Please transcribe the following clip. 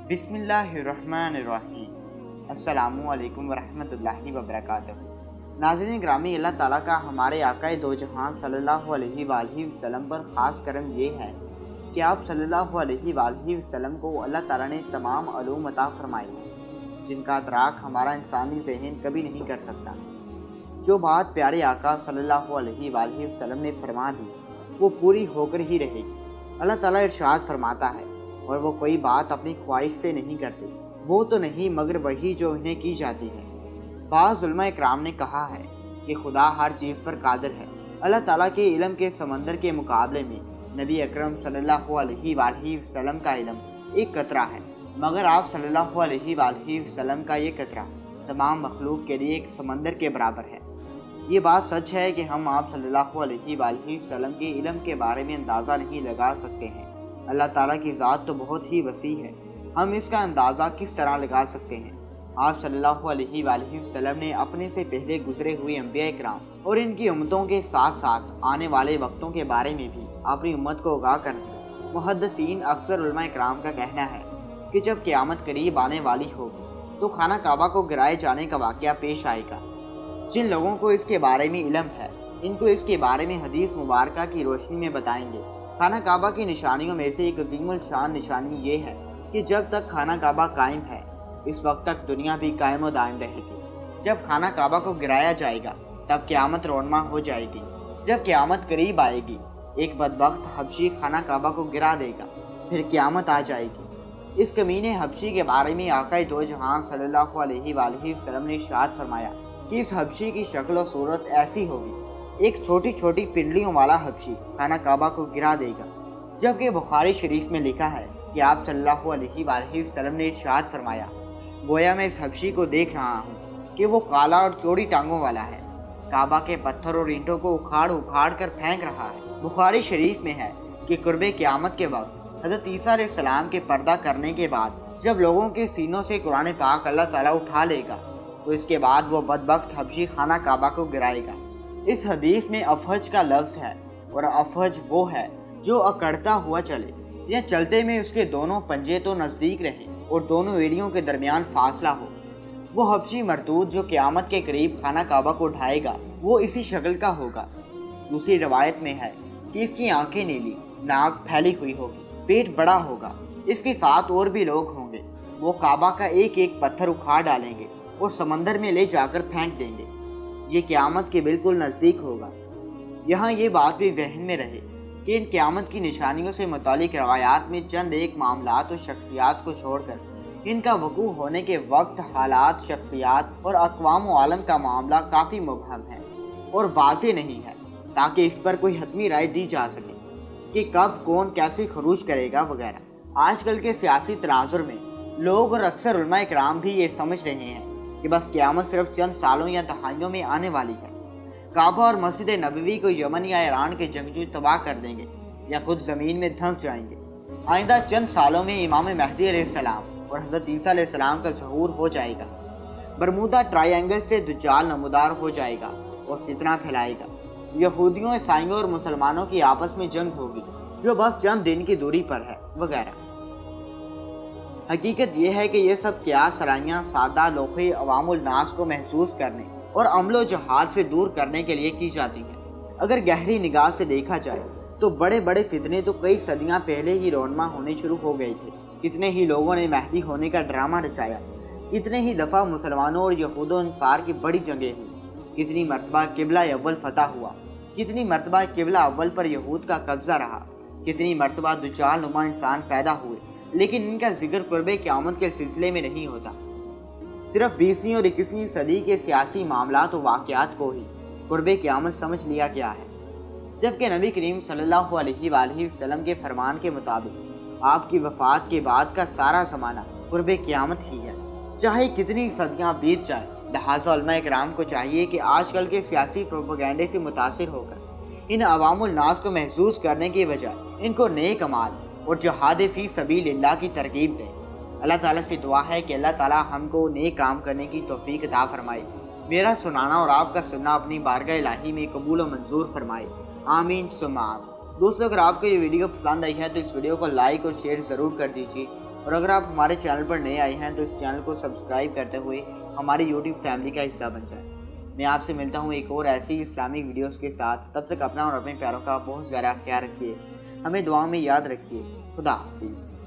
बिस्मिल्लाहिर्रहमानिर्रहीम। अस्सलामुअलैकुम वरहमतुल्लाहि वबरकातुहू। नाज़रीन ग्रामी, अल्लाह ताला का हमारे आकाए दो जहां सल्लल्लाहु अलैहि वसल्लम पर ख़ास करम ये है कि आप सल्लल्लाहु अलैहि वसल्लम को अल्लाह ताला ने तमाम उलूम अता फरमाई है जिनका अदराक हमारा इंसानी ज़हन कभी नहीं कर सकता। जो बात प्यारे आका सल्लल्लाहु अलैहि वसल्लम ने फरमा दी वो पूरी होकर ही रहेगी। अल्लाह ताला इरशाद फरमाता है, और वो कोई बात अपनी ख्वाहिश से नहीं करते, वो तो नहीं मगर वही जो इन्हें की जाती है। बाज़ उलमा इकराम ने कहा है कि खुदा हर चीज़ पर कादिर है। अल्लाह ताला के इल्म के समंदर के मुकाबले में नबी अकरम सल्लल्लाहु अलैहि वसल्लम का इल्म एक कतरा है, मगर आप सल्लल्लाहु अलैहि वसल्लम का ये कतरा तमाम मखलूक के लिए एक समंदर के बराबर है। ये बात सच है कि हम आप सल्लल्लाहु अलैहि वसल्लम के इल्म के बारे में अंदाज़ा नहीं लगा सकते हैं। अल्लाह ताला की ज़ात तो बहुत ही वसी है, हम इसका अंदाज़ा किस तरह लगा सकते हैं। आप सल्लल्लाहु अलैहि वसल्लम ने अपने से पहले गुजरे हुए अंबिया इकराम और इनकी उम्मतों के साथ साथ आने वाले वक्तों के बारे में भी अपनी उम्मत को आगाह कर दिया। मुहद्दिसीन अक्सर उलमा इकराम का कहना है कि जब क़यामत करीब आने वाली होगी तो खाना काबा को गिराए जाने का वाक़या पेश आएगा। जिन लोगों को इसके बारे में इल्म है, इनको इसके बारे में हदीस मुबारका की रोशनी में बताएंगे। खाना काबा की निशानियों में से एक अज़ीमुल शान निशानी ये है कि जब तक खाना काबा कायम है, इस वक्त तक दुनिया भी कायम व दायम रहेगी। जब खाना काबा को गिराया जाएगा तब क़यामत रोनमा हो जाएगी। जब क़यामत करीब आएगी, एक बदबख्त हबशी खाना काबा को गिरा देगा, फिर क़यामत आ जाएगी। इस कमीने हबशी के बारे में आकाए दो जहां सल्लल्लाहु अलैहि वसल्लम ने इरशाद फरमाया कि इस हबशी की शक्ल व सूरत ऐसी होगी, एक छोटी छोटी पिंडलियों वाला हबशी खाना काबा को गिरा देगा। जबकि बुखारी शरीफ में लिखा है कि आप सल्लल्लाहु अलैहि वसल्लम ने इरशाद फरमाया, गोया मैं इस हबशी को देख रहा हूँ कि वो काला और चौड़ी टांगों वाला है, काबा के पत्थर और ईंटों को उखाड़ उखाड़ कर फेंक रहा है। बुखारी शरीफ में है कि कुर्बे क़यामत के वक्त हज़रत ईसा अलैहिस्सलाम के पर्दा करने के बाद जब लोगों के सीनों से कुरान पाक अल्लाह ताला उठा लेगा तो इसके बाद वो बदबख्त हबशी खाना काबा को गिराएगा। इस हदीस में अफहज का लफ्ज़ है, और अफहज वो है जो अकड़ता हुआ चले या चलते में उसके दोनों पंजे तो नज़दीक रहें और दोनों एड़ियों के दरमियान फासला हो। वो हबशी मरदूद जो क़यामत के करीब खाना काबा को उठाएगा वो इसी शक्ल का होगा। दूसरी रवायत में है कि इसकी आंखें नीली, नाक फैली हुई होगी, पेट बड़ा होगा, इसके साथ और भी लोग होंगे। वो काबा का एक एक पत्थर उखाड़ डालेंगे और समंदर में ले जाकर फेंक देंगे। ये क़यामत के बिल्कुल नज़दीक होगा। यहाँ ये बात भी जहन में रहे कि इन क़यामत की निशानियों से मुतालिक रवायात में चंद एक मामलात और शख्सियात को छोड़कर इनका वक़ू होने के वक्त, हालात, शख्सियात और अक़वाम व आलम का मामला काफ़ी मुबहम है और वाज़ेह नहीं है, ताकि इस पर कोई हतमी राय दी जा सके कि कब कौन कैसे खरूज करेगा वगैरह। आजकल के सियासी तनाजुर में लोग और अक्सर उलमा इकराम भी ये समझ रहे हैं कि बस क़यामत सिर्फ चंद सालों या दहाइयों में आने वाली है। काबा और मस्जिद नबवी को यमन या ईरान के जंगजू तबाह कर देंगे या खुद ज़मीन में धंस जाएंगे। आइंदा चंद सालों में इमाम महदी अलैहिस्सलाम और हज़रत ईसा अलैहिस्सलाम का ज़हूर हो जाएगा। बरमूदा ट्रायंगल से दज्जाल नमूदार हो जाएगा और फितना फैलाएगा। यहूदियों, ईसाइयों और मुसलमानों की आपस में जंग होगी जो बस चंद दिन की दूरी पर है वगैरह। हकीकत यह है कि ये सब क़यास सराइयाँ सादा लोहे अवामुल नास को महसूस करने और अमलो जहाद से दूर करने के लिए की जाती हैं। अगर गहरी निगाह से देखा जाए तो बड़े बड़े फितने तो कई सदियां पहले ही रौनमा होने शुरू हो गए थे। कितने ही लोगों ने महदी होने का ड्रामा रचाया, कितने ही दफ़ा मुसलमानों और यहूदो अंसार की बड़ी जंगें हुई, कितनी मरतबा किबला अव्वल फतह हुआ, कितनी मरतबा किबला अव्वल पर यहूद का कब्ज़ा रहा, कितनी मरतबा दुजाल नुमा इंसान पैदा हुए, लेकिन इनका जिक्र कुर्बे क़यामत के सिलसिले में नहीं होता। सिर्फ 20वीं और 21वीं सदी के सियासी मामलात और वाक़यात को ही कुर्बे क़यामत समझ लिया गया है, जबकि नबी करीम सल्लल्लाहु अलैहि वसल्लम के फरमान के मुताबिक आपकी वफ़ात के बाद का सारा ज़माना कुर्बे क़यामत ही है, चाहे कितनी सदियाँ बीत जाए। लिहाज़ा उलमा इकराम को चाहिए कि आजकल के सियासी प्रोपेगेंडे से मुतासिर होकर इन अवामुल नास को महसूस करने के बजाय इनको नेक अमाल और जहाद फ़ी सबीलिल्लाह की तरगीब दें। अल्लाह ताला से दुआ है कि अल्लाह ताला हमको नेक काम करने की तौफीक अता फरमाए। मेरा सुनाना और आपका सुनना अपनी बारगाह इलाही में कबूल व मंजूर फरमाए। आमीन सुम्मा आमीन। दोस्तों, अगर आपको ये वीडियो पसंद आई है तो इस वीडियो को लाइक और शेयर ज़रूर कर दीजिए اور اگر آپ ہمارے چینل پر نئے آئے ہیں تو اس چینل کو سبسکرائب کرتے ہوئے ہماری یوٹیوب فیملی کا حصہ بن جائیں۔ میں آپ سے ملتا ہوں ایک اور ایسی اسلامک ویڈیوز کے ساتھ، تب تک اپنا اور اپنے پیاروں کا بہت زیادہ خیال رکھیے، ہمیں دعا میں یاد رکھیے۔ خدا حافظ۔